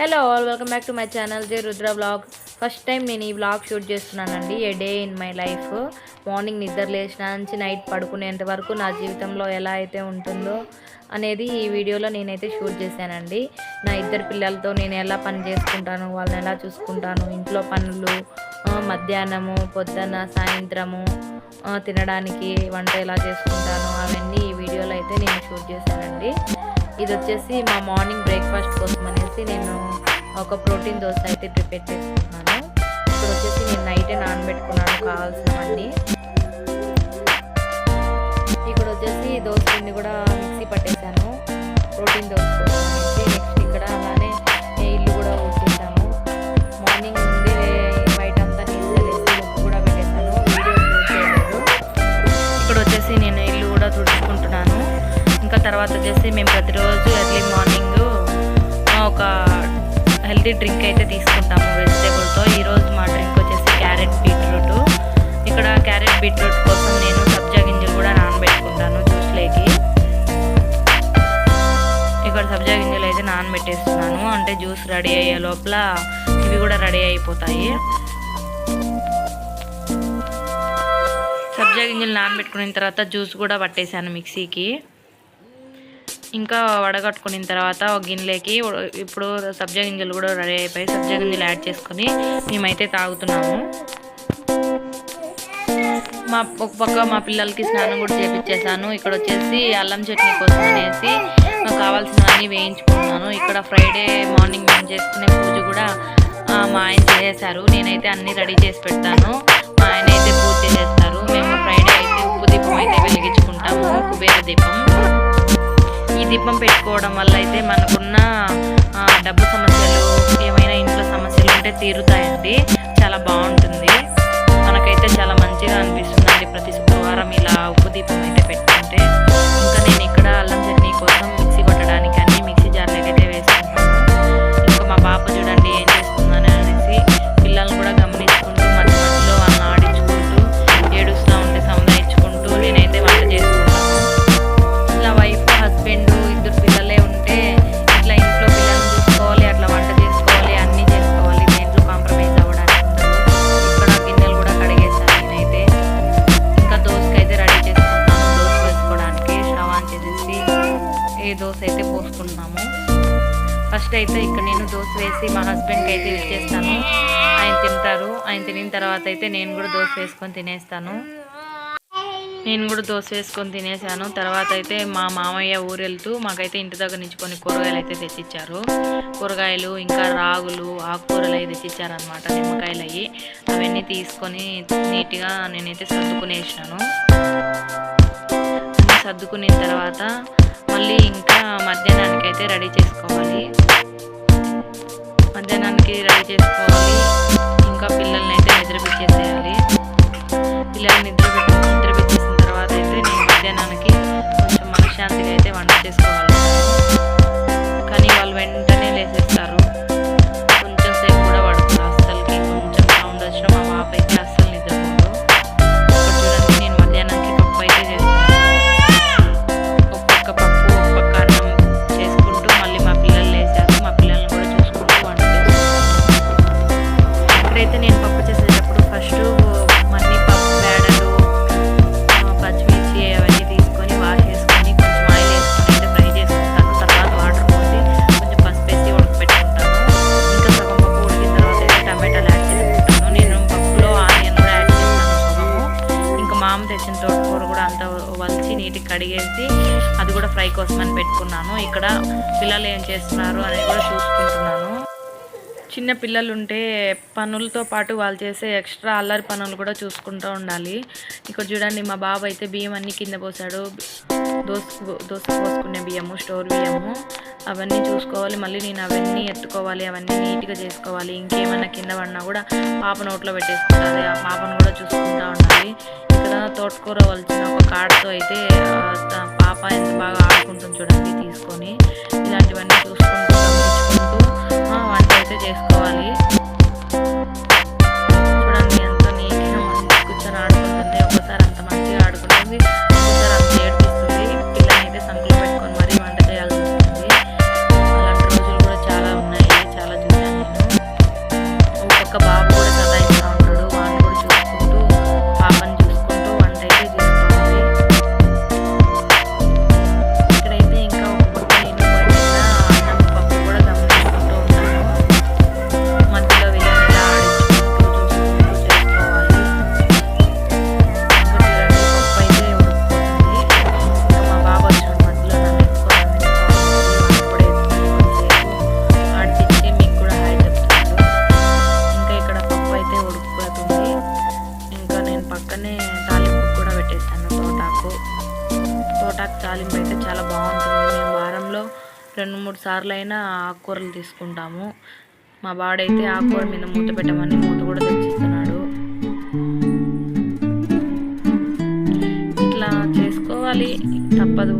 Hello all, welcome back to my channel J Rudra vlog. First time నేను ఈ vlog shoot చేస్తున్నానండి. A day in my life. Morning నిద్ర లేచిన నుంచి night పడుకునేంత వరకు నా జీవితంలో ఎలా అయితే ఉంటుందో అనేది ఈ వీడియోలో నేనైతే షూట్ చేశానండి. నా ఇద్దరు పిల్లలతో నేను ఎలా పని చేసుకుంటాను, వాళ్ళని ఎలా చూసుకుంటాను, ఇంట్లో పనులు, మధ్యాహ్నము, పొద్దున్న, సాయంత్రము తినడానికి వంట ఎలా చేసుకుంటాను అవన్నీ ఈ వీడియోలో అయితే నేను షూట్ చేశానండి. ఇది వచ్చేసి మా మార్నింగ్ బ్రేక్ఫాస్ట్ కోసం అనేసి నేను ఒక ప్రోటీన్ దోశ అయితే ప్రిపేర్ చేసుకున్నాను. ఇక్కడ వచ్చేసి నేను నైటే నానబెట్టుకున్నాను కావాల్సినవన్నీ. ఇక్కడ వచ్చేసి దోశ పిండి కూడా మిక్సీ పట్టేశాను ప్రోటీన్ దోశ కోసం అనేసి. నెక్స్ట్ ఇక్కడ అలానే ఇల్లు కూడా ఊడ్చేసాను. మార్నింగ్ నుండి బయట అంతా నీళ్ళు వేసి ఉప్పు కూడా పెట్టేశాను. వీడియో షూట్ చేయలేదు. ఇక్కడ వచ్చేసి నేను ఇల్లు కూడా తుడుచుకుంటున్నాను. ఇంకా తర్వాత వచ్చేసి మేము ప్రతిరోజు ఎర్లీ మార్నింగ్ ఒక హెల్తీ డ్రింక్ అయితే తీసుకుంటాము వెజిటేబుల్తో. ఈరోజు మా డ్రింక్ వచ్చేసి క్యారెట్ బీట్రూట్. ఇక్కడ క్యారెట్ బీట్రూట్ కోసం నేను సబ్జా గింజలు కూడా నానబెట్టుకుంటాను జ్యూస్లోకి. ఇక్కడ సబ్జా గింజలు అయితే నానబెట్టేస్తున్నాను, అంటే జ్యూస్ రెడీ అయ్యే లోపల ఇవి కూడా రెడీ అయిపోతాయి. సబ్జా గింజలు నానబెట్టుకున్న తర్వాత జ్యూస్ కూడా పట్టేశాను మిక్సీకి. ఇంకా వడగట్టుకున్న తర్వాత ఒక గిన్నెలోకి ఇప్పుడు సబ్జా గింజలు కూడా రెడీ అయిపోయి సబ్జా గింజలు యాడ్ చేసుకొని మేమైతే తాగుతున్నాము. ఒక పక్క మా పిల్లలకి స్నానం కూడా చేపించేసాను. ఇక్కడ వచ్చేసి అల్లం చట్నీ కోసం అనేసి కావాల్సినవన్నీ వేయించుకున్నాను. ఇక్కడ ఫ్రైడే మార్నింగ్ మేము చేసుకునే పూజ కూడా మా ఆయన చేసేసారు. నేనైతే అన్నీ రెడీ చేసి పెడతాను, మా ఆయన అయితే పూజ చేసేస్తారు. మేము ఫ్రైడే అయితే ఉప్పు దీపం అయితే వెలిగించుకుంటాము, కుబేర దీపం. ఈ దీపం పెట్టుకోవడం వల్ల అయితే మనకున్న డబ్బు సమస్యలు, ఏమైనా ఇంట్లో సమస్యలు ఉంటే తీరుతాయండి. చాలా బాగుంటుంది, మనకైతే చాలా మంచిగా అనిపిస్తుందండి ప్రతి శుక్రవారం ఇలా ఉప్పు దీపం అయితే పెట్టుకుంటే. ఇంకా నేను ఇక్కడ అల్లం చట్నీ కోసం మిక్సీ కొట్టడానికి అన్ని మిక్సీ జార్లోకి అయితే వేసుకుంటాను. ఇంకా మా పాప చూడండి ఏం చేస్తుందని అనేసి పిల్లల్ని కూడా గమనించుకుంటూ మధ్య మధ్యలో వాళ్ళని ఆడించుకుంటూ ఏడుస్తూ ఉంటే సముదాయించుకుంటూ నేనైతే వంట చేసుకుంటాను. ఇలా వైఫ్, హస్బెండ్, ఇద్దరు పిల్లలే ఉంటే ఇట్లా ఇంట్లో పిల్లల్ని చూసుకోవాలి, అట్లా వంట చేసుకోవాలి, అన్నీ చేసుకోవాలి. దేంట్లో కాంప్రమైజ్ అవ్వడానికి ఉండదు. ఇక్కడ గిన్నెలు కూడా కడిగేసాను నేనైతే. ఇంకా దోశకైతే రెడీ చేసుకుంటాను. దోశ వేసుకోవడానికి స్టవ్ ఆన్ చేసేసి ఏ దోశ అయితే పోసుకుంటున్నాము. ఫస్ట్ అయితే ఇక్కడ నేను దోశ వేసి మా హస్బెండ్కి అయితే ఇచ్చేస్తాను. ఆయన తింటారు. ఆయన తినిన తర్వాత అయితే నేను కూడా దోశ వేసుకొని తినేస్తాను. నేను కూడా దోశ వేసుకొని తినేసాను. తర్వాత అయితే మా మామయ్య ఊరు వెళ్తూ మాకైతే ఇంటి దగ్గర నుంచి కొన్ని కూరగాయలు అయితే తెచ్చిచ్చారు. కూరగాయలు ఇంకా రాగులు, ఆకుకూరలు అయితే తెచ్చిచ్చారనమాట, నిమ్మకాయలు అయ్యి. అవన్నీ తీసుకొని నీట్గా నేనైతే సర్దుకునేసాను. అన్నీ సర్దుకున్న తర్వాత మళ్ళీ ఇంకా మధ్యాహ్నానికి అయితే రెడీ చేసుకోవాలి. మధ్యాహ్నానికి రెడీ చేసుకోవాలి. ఇంకా పిల్లల్ని అయితే నిద్రపెట్టేసేయాలి. పిల్లల్ని నిద్రపెట్టేసిన తర్వాత అయితే నేను మధ్యాహ్నానికి కొంచెం మనశ్శాంతిగా అయితే వంట చేసుకోవాలి. కానీ వాళ్ళు వెంటనే లేసేస్తారు, కొంచెం సేపు కూడా పడుతుంది. అస్సలకి కొంచెం సౌండ్ వచ్చిన మా పాప అయితే అస్సలు నిద్రపోదు. ఇక్కడ చూడండి నేను మధ్యాహ్నానికి పప్పు అయితే చేస్తాను. ఒక పక్క పప్పు, ఒక పక్క అన్నం చేసుకుంటూ మళ్ళీ మా పిల్లలు లేసారు. మా పిల్లల్ని కూడా చూసుకుంటూ వంట చేస్తాను. ఇక్కడైతే నేను పప్పు చేసేటప్పుడు ఫస్ట్ మన్ని పప్పు బేడలు, పచ్చిమిర్చి అవన్నీ తీసుకొని వాష్ చేసుకొని కొంచెం ఆయిల్ వేసుకొని అయితే ఫ్రై చేసుకుంటాను. తర్వాత వాటర్ పోసి కొంచెం పసుపు వేసి ఉడకపెట్టుకుంటాను. ఇంకా సగం పప్పు ఉడికిన తర్వాత అయితే టమాటాలు యాడ్ చేసుకుంటాను. నేను పప్పులో ఆనియన్ కూడా యాడ్ చేస్తాను సగము. ఇంకా మామ తెచ్చిన తోటకూర కూడా అంతా వలిచి నీటికి కడిగేసి అది కూడా ఫ్రై కోసం అని పెట్టుకున్నాను. ఇక్కడ పిల్లలు ఏం చేస్తున్నారు అనేది కూడా చూసుకుంటున్నాను. చిన్న పిల్లలు ఉంటే పనులతో పాటు వాళ్ళు చేసే ఎక్స్ట్రా అల్లరి పనులు కూడా చూసుకుంటూ ఉండాలి. ఇక్కడ చూడండి మా బాబు అయితే బియ్యం అన్నీ కింద పోసాడు. దోశ పోసుకునే బియ్యము, స్టోర్ బియ్యము, అవన్నీ చూసుకోవాలి. మళ్ళీ నేను అవన్నీ ఎత్తుకోవాలి, అవన్నీ నీట్గా చేసుకోవాలి. ఇంకేమైనా కింద పడినా కూడా పాప నోట్లో పెట్టేసుకుంటుంది, ఆ పాపను కూడా చూసుకుంటూ ఉండాలి. ఇక్కడ తోటకూర వలిచిన ఒక కాడతో అయితే పాప ఎంత బాగా ఆడుకుంటుంది చూడండి తీసుకొని. ఇలాంటివన్నీ చూసుకుంటూ గమనించుకుంటూ వంట అయితే చేసుకోవాలి. చూడండి ఎంత నీట్గా మంచిగా కూర్చొని ఆడుకుంటుంది. ఒకసారి అంత మంచిగా ఆడుకుంటుంది, ఒకసారి అంత ఏడిపిస్తుంది. పిల్లని అయితే సంకలు పెట్టుకొని మరీ వంట చేయాల్సి వస్తుంది. అలాంటి రోజులు కూడా చాలా ఉన్నాయి, చాలా సార్లు అయినా ఆకుకూరలు తీసుకుంటాము. మా వాడైతే ఆకుకూర మీద మూత పెట్టమని మూత కూడా తెచ్చిస్తున్నాడు. ఇట్లా చేసుకోవాలి, తప్పదు.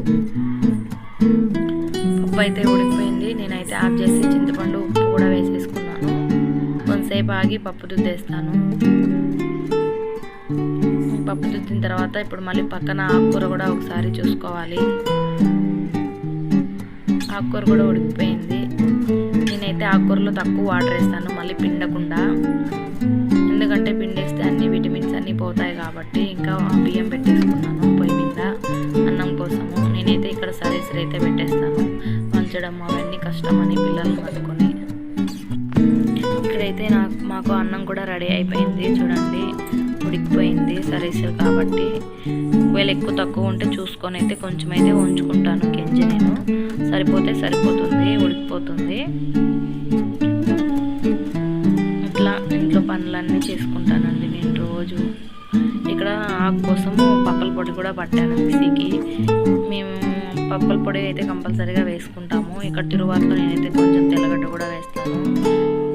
పప్పు అయితే ఉడికిపోయింది. నేనైతే ఆఫ్ చేసి చింతపండు ఉప్పు కూడా వేసేసుకున్నాను. కొంతసేపు ఆగి పప్పు దుద్దేస్తాను. పప్పు దుద్దిన తర్వాత ఇప్పుడు మళ్ళీ పక్కన ఆకుకూర కూడా ఒకసారి చూసుకోవాలి. ఆకుకూర కూడా ఉడికిపోయింది. నేనైతే ఆకుకూరలో తక్కువ వాటర్ వేస్తాను, మళ్ళీ పిండకుండా. ఎందుకంటే పిండేస్తే అన్ని విటమిన్స్ అన్నీ పోతాయి కాబట్టి. ఇంకా బియ్యం పెట్టేసుకున్నాను పొయ్యి మీద అన్నం కోసము. నేనైతే ఇక్కడ సరేసరి అయితే పెట్టేస్తాను, వంచడం అవన్నీ కష్టమని పిల్లల్ని పట్టుకొని. ఇక్కడైతే మాకు అన్నం కూడా రెడీ అయిపోయింది. చూడండి, ఉడికిపోయింది సరేసరి కాబట్టి. ఒకవేళ ఎక్కువ తక్కువ ఉంటే చూసుకొని అయితే కొంచెం అయితే ఉంచుకుంటాను గింజ. నేను సరిపోతే సరిపోతుంది, ఉడికిపోతుంది. ఇట్లా ఇంట్లో పనులన్నీ చేసుకుంటానండి నేను రోజు. ఇక్కడ ఆకు కోసము పప్పల పొడి కూడా పట్టాను మిక్సీకి. మేము పప్పల పొడి అయితే కంపల్సరీగా వేసుకుంటాము. ఇక్కడ తిరువాతలో నేనైతే కొంచెం తెల్లగడ్డ కూడా వేస్తాను,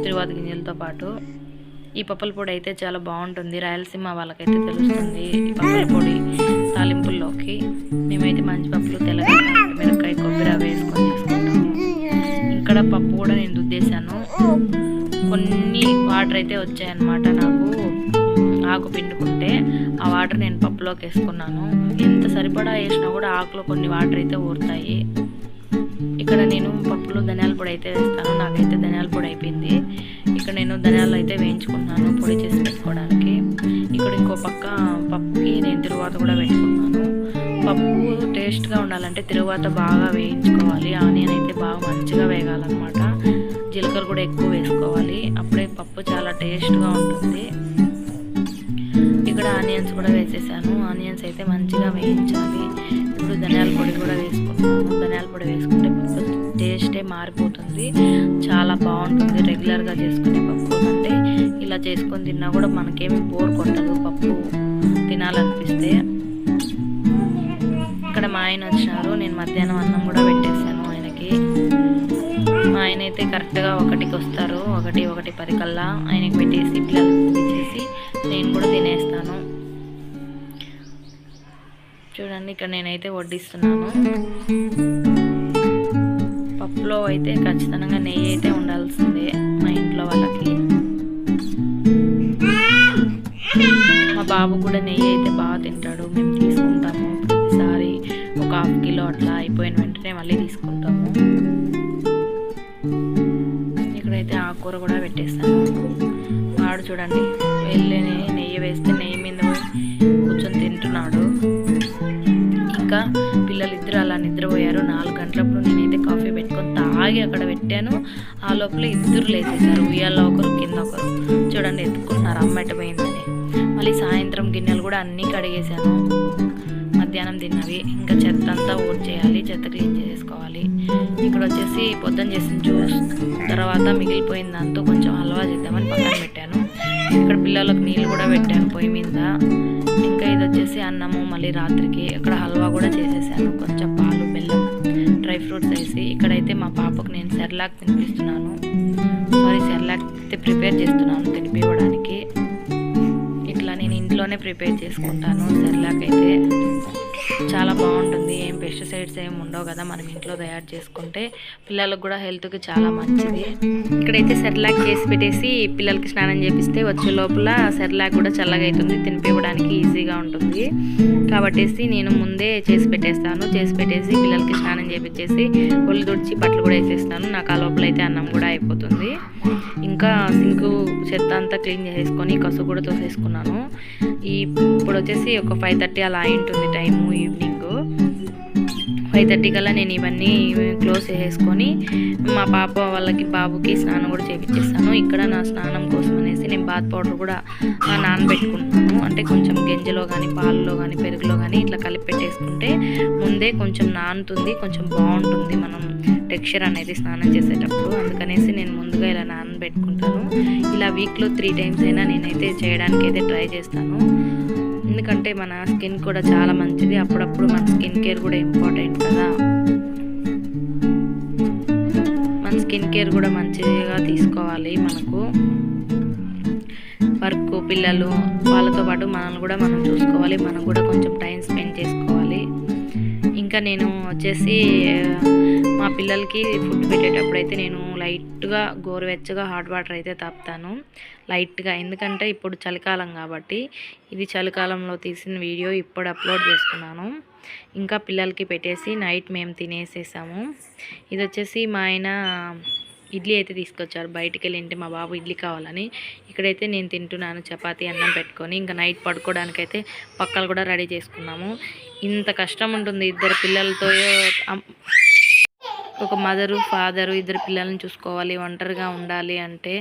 తిరువాత గింజలతో పాటు. ఈ పప్పల పొడి అయితే చాలా బాగుంటుంది. రాయలసీమ వాళ్ళకైతే తెలుస్తుంది ఈ పప్పల పొడి తాలింపుల్లోకి. మేమైతే మంచి పప్పులు, తెల్లగడ్డ, మిరపకాయ, కొబ్బరి అవి వేసుకొని చేసుకుంటాము. ఇక్కడ పప్పు కూడా నేను దుద్దేశాను. కొన్ని వాటర్ అయితే వచ్చాయన్నమాట నాకు ఆకు పిండుకుంటే. ఆ వాటర్ నేను పప్పులోకి వేసుకున్నాను. ఎంత సరిపడా వేసినా కూడా ఆకులో కొన్ని వాటర్ అయితే ఊరుతాయి. ఇక్కడ నేను పప్పులో ధనియాల పొడి అయితే వేస్తాను. నాకైతే ధనియాల పొడి అయిపోయింది. ఇక్కడ నేను ధనియాలు అయితే వేయించుకున్నాను పొడి చేసి పెట్టుకోవడానికి. ఇక్కడ ఇంకో పక్క పప్పుకి నేను తిరువాత కూడా పెట్టుకున్నాను. పప్పు టేస్ట్గా ఉండాలంటే తిరువాత బాగా వేయించుకోవాలి. ఆనియన్ అయితే బాగా మంచిగా వేగాలన్నమాట. జీలకర్ర కూడా ఎక్కువ వేసుకోవాలి, అప్పుడే పప్పు చాలా టేస్ట్గా ఉంటుంది. ఇక్కడ ఆనియన్స్ కూడా వేసేసాను. ఆనియన్స్ అయితే మంచిగా వేయించాలి. ఇప్పుడు ధనియాల పొడి కూడా వేసుకుంటాను. ధనియాల పొడి వేసుకుంటే పప్పు టేస్టే మారిపోతుంది, చాలా బాగుంటుంది. రెగ్యులర్గా చేసుకునే పప్పు అంటే ఇలా చేసుకొని తిన్నా కూడా మనకేమీ బోర్ కొట్టదు పప్పు తినాలనిపిస్తే. ఇక్కడ మా ఆయన వచ్చినారు. నేను మధ్యాహ్నం అన్నం కూడా పెట్టేశాను ఆయనకి. మా ఆయన అయితే కరెక్ట్గా 1కి వస్తారు, 1:10 కల్లా ఆయనకి పెట్టేసి పిల్లలకి ఇచ్చేసి నేను కూడా తినేస్తాను. చూడండి, ఇక్కడ నేనైతే వడ్డిస్తున్నాను. పప్పులో అయితే ఖచ్చితంగా నెయ్యి అయితే ఉండాల్సిందే మా ఇంట్లో వాళ్ళకి. మా బాబు కూడా నెయ్యి అయితే బాగా తింటాడు. మేము తీసుకుంటాము ప్రతిసారి ఒక 1/2 కిలో అట్లా అయిపోయిన వెంటనే మళ్ళీ తీసుకుంటాము. ఇక్కడైతే ఆకుకూర కూడా పెట్టేస్తాను. వాడు చూడండి, వెళ్ళి నెయ్యి వేస్తే నెయ్యి మీద కూర్చొని తింటున్నాడు. ఇంకా పిల్లలిద్దరు అలా నిద్రపోయారు. 4 గంటలప్పుడు నేనైతే కాఫీ పెట్టుకొని తాగి అక్కడ పెట్టాను. ఆ లోపల ఇద్దరు లేచేశారు, ఉయ్యాల్లో ఒకరు కింద ఒకరు. చూడండి, ఎత్తుకుంటున్నారు అమ్మ ఎట్ట పోయిందని. మళ్ళీ సాయంత్రం గిన్నెలు కూడా అన్నీ కడిగేశాను, మధ్యాహ్నం తిన్నవి. ఇంకా చెత్త అంతా ఊడ్ చేయాలి, చెత్త క్లీన్ చేసుకోవాలి. ఇక్కడ వచ్చేసి పొద్దున్న చేసిన జ్యూస్ తర్వాత మిగిలిపోయిన దాంతో కొంచెం హల్వా చేద్దామని పక్కన పెట్టాను. ఇక్కడ పిల్లలకు నీళ్ళు కూడా పెట్టాను పొయ్యి మీద. ఇంకా ఇది వచ్చేసి అన్నము మళ్ళీ రాత్రికి. ఇక్కడ హల్వా కూడా చేసేసాను, కొంచెం పాలు, బెల్లం, డ్రై ఫ్రూట్స్ వేసి. ఇక్కడైతే మా పాపకు నేను సెర్లాక్ తినిపిస్తున్నాను. సెర్లాక్ అయితే ప్రిపేర్ చేస్తున్నాను తినిపివ్వడానికి. ఇట్లా నేను ఇంట్లోనే ప్రిపేర్ చేసుకుంటాను. సెర్లాక్ అయితే చాలా బాగుంటుంది, ఏం పెస్టిసైడ్స్ ఏమి ఉండవు కదా, మనం ఇంట్లో తయారు చేసుకుంటే పిల్లలకు కూడా హెల్త్కి చాలా మంచిది. ఇక్కడైతే సెర్లాక్ చేసి పెట్టేసి పిల్లలకి స్నానం చేపిస్తే వచ్చే లోపల సెర్లాక్ కూడా చల్లగా అవుతుంది, తినిపివ్వడానికి ఈజీగా ఉంటుంది. కాబట్టి నేను ముందే చేసి పెట్టేస్తాను. చేసి పెట్టేసి పిల్లలకి స్నానం చేపించేసి ఒళ్ళు తుడిచి బట్టలు కూడా వేసేస్తాను. నాకు ఆ లోపల అయితే అన్నం కూడా అయిపోతుంది. ఇంకా సింకు చెత్త అంతా క్లీన్ చేసుకొని కసు కూడా తోసేసుకున్నాను. ఇప్పుడు వచ్చేసి ఒక 5:30 అలా ఉంటుంది టైము, ఈవినింగ్ 5:30 కల్లా నేను ఇవన్నీ క్లోజ్ చేసేసుకొని మా పాప వాళ్ళకి బాబుకి స్నానం కూడా చేపించేస్తాను. ఇక్కడ నా స్నానం కోసం అనేసి నేను బాత్ పౌడర్ కూడా నానబెట్టుకుంటున్నాను. అంటే కొంచెం గింజలో కానీ పాలలో కానీ పెరుగులో కానీ ఇట్లా కలిపి పెట్టేసుకుంటే ముందే కొంచెం నానుతుంది, కొంచెం బాగుంటుంది మనం టెక్స్చర్ అనేది స్నానం చేసేటప్పుడు. అందుకనేసి నేను ముందుగా ఇలా నానబెట్టుకుంటాను. ఇలా వీక్లో 3 టైమ్స్ అయినా నేనైతే చేయడానికి అయితే ట్రై చేస్తాను. ఎందుకంటే మన స్కిన్ కూడా చాలా మంచిది, అప్పుడప్పుడు మన స్కిన్ కేర్ కూడా ఇంపార్టెంట్ కదా. స్కిన్ కేర్ కూడా మంచిగా తీసుకోవాలి. మనకు వర్క్, పిల్లలు వాళ్ళతో పాటు మనల్ని కూడా మనం చూసుకోవాలి. మనం కూడా కొంచెం టైం స్పెండ్ చేసుకోవాలి. ఇంకా నేను వచ్చేసి మా పిల్లలకి ఫుడ్ పెట్టేటప్పుడు అయితే నేను లైట్గా గోరువెచ్చగా హాట్ వాటర్ అయితే తాపుతాను లైట్గా. ఎందుకంటే ఇప్పుడు చలికాలం కాబట్టి, ఇది చలికాలంలో తీసిన వీడియో ఇప్పుడు అప్లోడ్ చేస్తున్నాను. ఇంకా పిల్లలకి పెట్టేసి నైట్ మేము తినేసేసాము. ఇది వచ్చేసి మా ఆయన ఇడ్లీ అయితే తీసుకొచ్చారు. బయటికి వెళ్ళింటే మా బాబు ఇడ్లీ కావాలని, ఇక్కడైతే నేను తింటున్నాను చపాతీ అన్నం పెట్టుకొని. ఇంకా నైట్ పడుకోవడానికైతే పక్కలు కూడా రెడీ చేసుకున్నాము. ఇంత కష్టం ఉంటుంది ఇద్దరు పిల్లలతో. ఒక మదరు, ఫాదరు, ఇద్దరు పిల్లల్ని చూసుకోవాలి, ఒంటరిగా ఉండాలి అంటే